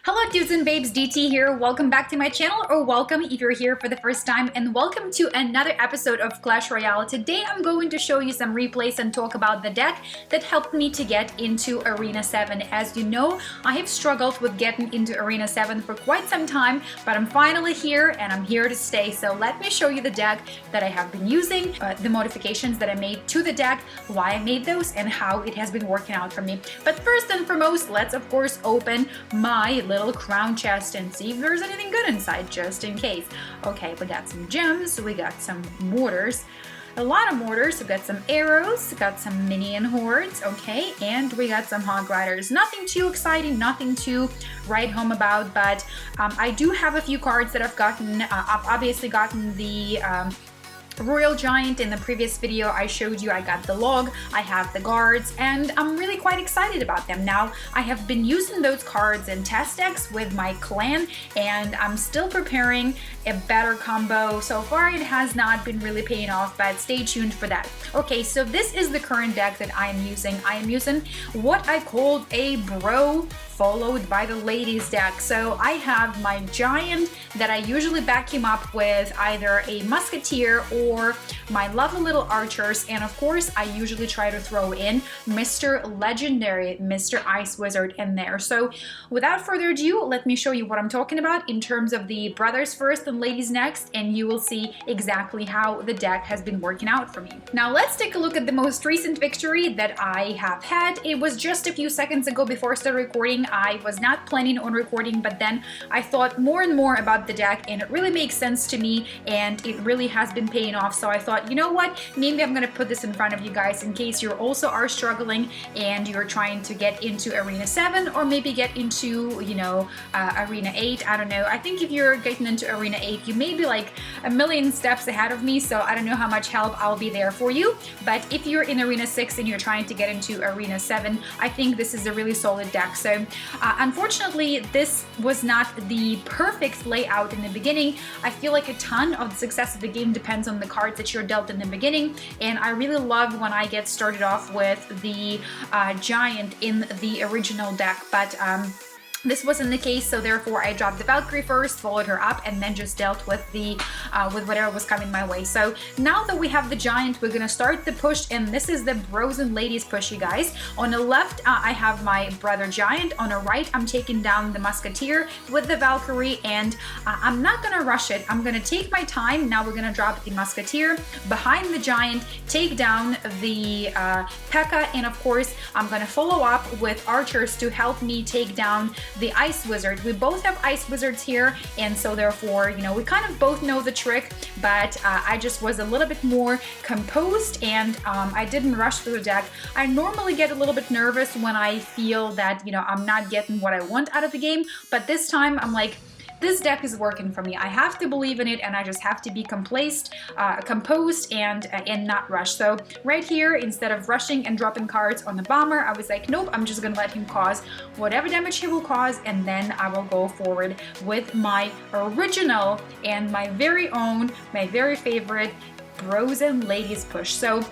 Hello dudes and babes, DT here. Welcome back to my channel, or welcome if you're here for the first time, and welcome to another episode of Clash Royale. Today I'm going to show you some replays and talk about the deck that helped me to get into Arena 7. As you know, I have struggled with getting into Arena 7 for quite some time, but I'm finally here and I'm here to stay. So let me show you the deck that I have been using, the modifications that I made to the deck, why I made those, and how it has been working out for me. But first and foremost, let's of course open my little crown chest and see if there's anything good inside, just in case. Okay, we got some gems, we got some mortars, a lot of mortars, we got some arrows, we got some minion hordes, okay, and we got some hog riders. Nothing too exciting, nothing to write home about, but I do have a few cards that I've gotten. I've obviously gotten the Royal Giant. In the previous video I showed you I got the log, I have the guards, and I'm really quite excited about them. Now, I have been using those cards in test decks with my clan, and I'm still preparing a better combo. So far it has not been really paying off, but stay tuned for that. Okay, so this is the current deck that I am using. I am using what I called a bro followed by the ladies deck. So I have my giant that I usually back him up with either a musketeer or my lovely little archers, and of course I usually try to throw in Mr. Legendary, Mr. Ice Wizard in there. So without further ado, let me show you what I'm talking about in terms of the brothers first and ladies next, and you will see exactly how the deck has been working out for me. Now let's take a look at the most recent victory that I have had. It was just a few seconds ago before I started recording. I was not planning on recording, but then I thought more and more about the deck, and it really makes sense to me, and it really has been paying off. So I thought, you know what, maybe I'm gonna put this in front of you guys in case you also are struggling and you're trying to get into Arena 7, or maybe get into, you know, Arena 8. I don't know. I think if you're getting into Arena 8, you may be like a million steps ahead of me, so I don't know how much help I'll be there for you. But if you're in Arena 6 and you're trying to get into Arena 7, I think this is a really solid deck. So unfortunately, this was not the perfect layout in the beginning. I feel like a ton of the success of the game depends on the cards that you're dealt in the beginning, and I really love when I get started off with the giant in the original deck, but this wasn't the case, so therefore I dropped the Valkyrie first, followed her up, and then just dealt with the with whatever was coming my way. So now that we have the giant, we're gonna start the push, and this is the bros and ladies push, you guys. On the left, I have my brother giant. On the right, I'm taking down the musketeer with the Valkyrie, and I'm not gonna rush it. I'm gonna take my time. Now we're gonna drop the musketeer behind the giant, take down the P.E.K.K.A, and of course I'm gonna follow up with archers to help me take down the Ice Wizard. We both have Ice Wizards here, and so therefore, you know, we kind of both know the trick, but I just was a little bit more composed, and I didn't rush through the deck. I normally get a little bit nervous when I feel that, you know, I'm not getting what I want out of the game, but this time I'm like, this deck is working for me. I have to believe in it, and I just have to be composed and not rush. So right here, instead of rushing and dropping cards on the bomber, I was like, nope, I'm just gonna let him cause whatever damage he will cause, and then I will go forward with my original and my very own, my very favorite bros and ladies push. So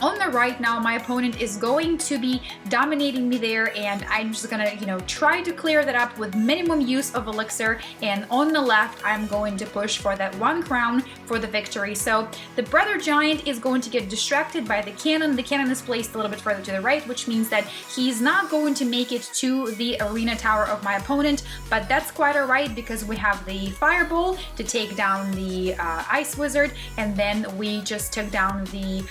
on the right now, my opponent is going to be dominating me there, and I'm just gonna, you know, try to clear that up with minimum use of elixir. And on the left, I'm going to push for that one crown for the victory. So the brother giant is going to get distracted by the cannon. The cannon is placed a little bit further to the right, which means that he's not going to make it to the arena tower of my opponent, but that's quite alright because we have the fireball to take down the ice wizard, and then we just took down the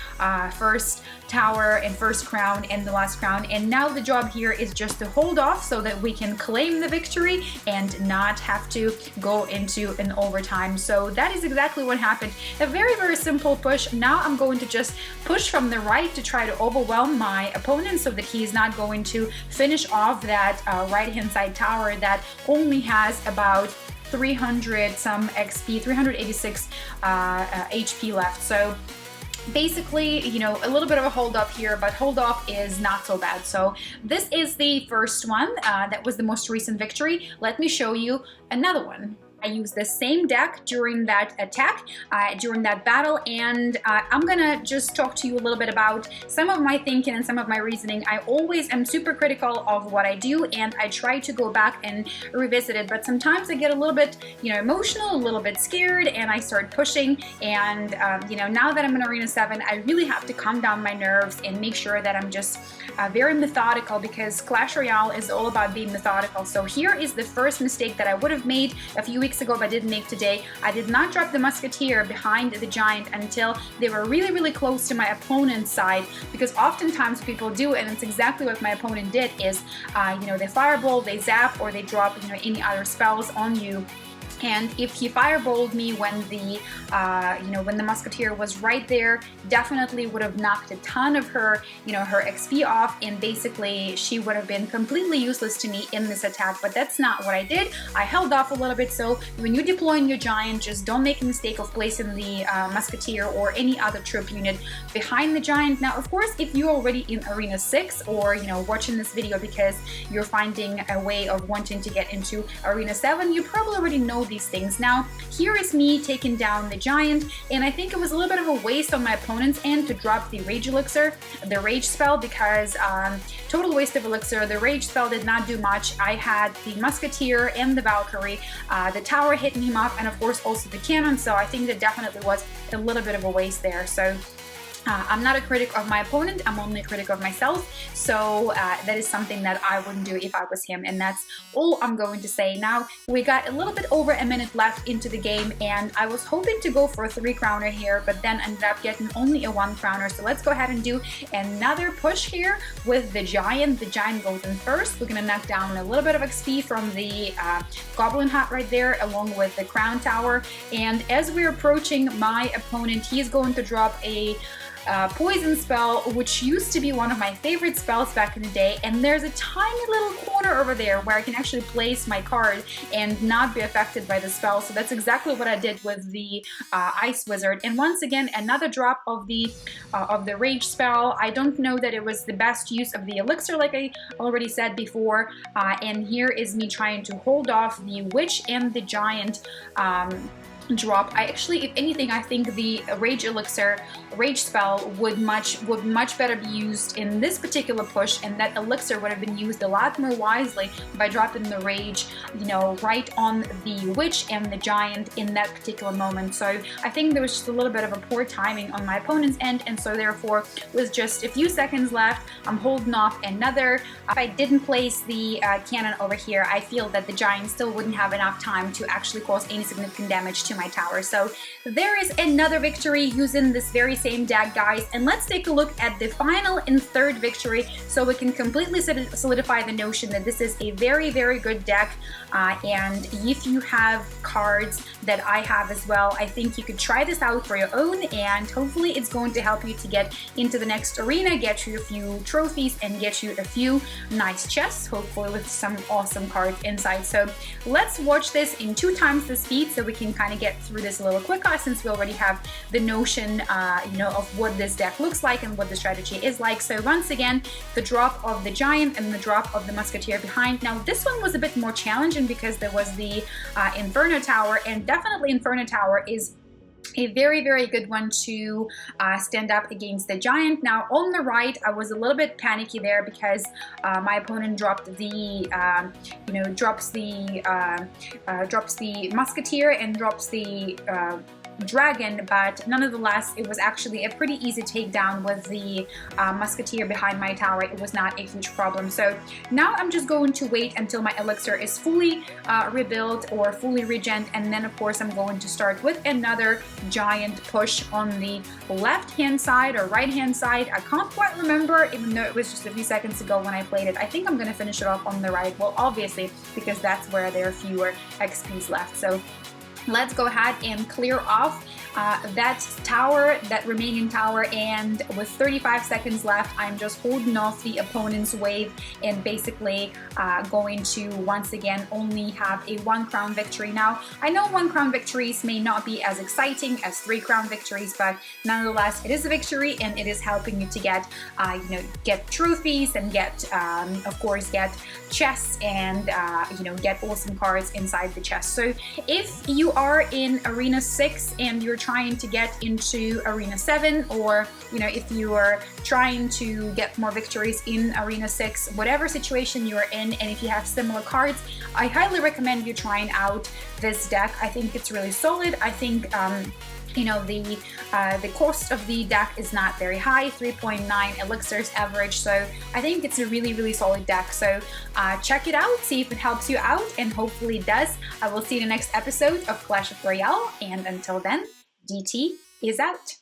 first tower and first crown and the last crown, and now the job here is just to hold off so that we can claim the victory and not have to go into an overtime. So that is exactly what happened. A very, very simple push. Now I'm going to just push from the right to try to overwhelm my opponent so that he is not going to finish off that right hand side tower that only has about 300 some XP, 386 HP left. So basically, you know, a little bit of a hold up here, but hold off is not so bad. So this is the first one. That was the most recent victory. Let me show you another one. I used the same deck during that attack, during that battle, and I'm gonna just talk to you a little bit about some of my thinking and some of my reasoning. I always am super critical of what I do, and I try to go back and revisit it, but sometimes I get a little bit, emotional, a little bit scared, and I start pushing, and now that I'm in Arena 7, I really have to calm down my nerves and make sure that I'm just very methodical, because Clash Royale is all about being methodical. So here is the first mistake that I would have made a few weeks ago but didn't make today. I did not drop the Musketeer behind the Giant until they were really, really close to my opponent's side, because oftentimes people do, and it's exactly what my opponent did, is they fireball, they zap, or they drop any other spells on you. And if he fireballed me when the Musketeer was right there, definitely would have knocked a ton of her, her XP off, and basically she would have been completely useless to me in this attack. But that's not what I did. I held off a little bit. So when you're deploying your Giant, just don't make a mistake of placing the Musketeer or any other troop unit behind the Giant. Now, of course, if you're already in Arena 6 or watching this video because you're finding a way of wanting to get into Arena 7, you probably already know these things. Now, here is me taking down the Giant, and I think it was a little bit of a waste on my opponent's end to drop the Rage Elixir, the Rage spell, because total waste of Elixir. The Rage spell did not do much. I had the Musketeer and the Valkyrie, the tower hitting him up, and of course also the cannon, so I think that definitely was a little bit of a waste there. So I'm not a critic of my opponent, I'm only a critic of myself, so that is something that I wouldn't do if I was him, and that's all I'm going to say. Now, we got a little bit over a minute left into the game, and I was hoping to go for a 3-crowner here, but then ended up getting only a 1-crowner, so let's go ahead and do another push here with the Giant. The Giant goes in first. We're gonna knock down a little bit of XP from the Goblin Hut right there, along with the Crown Tower, and as we're approaching my opponent, he's going to drop a poison spell, which used to be one of my favorite spells back in the day, and there's a tiny little corner over there where I can actually place my card and not be affected by the spell. So that's exactly what I did with the Ice Wizard. And once again, another drop of the Rage spell. I don't know that it was the best use of the Elixir, like I already said before, and here is me trying to hold off the Witch and the Giant drop. I actually, if anything, I think the Rage Elixir, Rage spell would much better be used in this particular push, and that Elixir would have been used a lot more wisely by dropping the Rage, right on the Witch and the Giant in that particular moment. So I think there was just a little bit of a poor timing on my opponent's end, and so therefore, with just a few seconds left, I'm holding off another. If I didn't place the cannon over here, I feel that the Giant still wouldn't have enough time to actually cause any significant damage to my tower. So there is another victory using this very same deck, guys, and let's take a look at the final and third victory so we can completely solidify the notion that this is a very, very good deck, and if you have cards that I have as well, I think you could try this out for your own, and hopefully it's going to help you to get into the next arena, get you a few trophies, and get you a few nice chests, hopefully with some awesome cards inside. So let's watch this in 2 times the speed so we can kind of get through this a little quicker, since we already have the notion of what this deck looks like and what the strategy is like. So once again, the drop of the Giant and the drop of the Musketeer behind. Now this one was a bit more challenging because there was the Inferno Tower, and definitely Inferno Tower is a very, very good one to stand up against the Giant. Now on the right, I was a little bit panicky there because my opponent dropped the, drops the Musketeer and drops the Dragon, but nonetheless, it was actually a pretty easy takedown with the Musketeer behind my tower. It was not a huge problem. So now I'm just going to wait until my Elixir is fully rebuilt or fully regen, and then of course I'm going to start with another Giant push on the left-hand side or right-hand side. I can't quite remember, even though it was just a few seconds ago when I played it. I think I'm going to finish it off on the right. Well, obviously, because that's where there are fewer XPs left. So let's go ahead and clear off that tower, that remaining tower, and with 35 seconds left, I'm just holding off the opponent's wave and basically going to once again only have a 1 crown victory. Now, I know 1 crown victories may not be as exciting as 3 crown victories, but nonetheless, it is a victory and it is helping you to get, get trophies and get, of course, get chests and, get awesome cards inside the chest. So if you are in Arena 6 and you're trying to get into Arena 7, or if you are trying to get more victories in Arena 6, whatever situation you're in, and if you have similar cards, I highly recommend you trying out this deck. I think it's really solid. I think the cost of the deck is not very high, 3.9 elixirs average, so I think it's a really, really solid deck. So check it out, see if it helps you out, and hopefully it does. I will see you in the next episode of Clash of Royale, and until then, DT is out.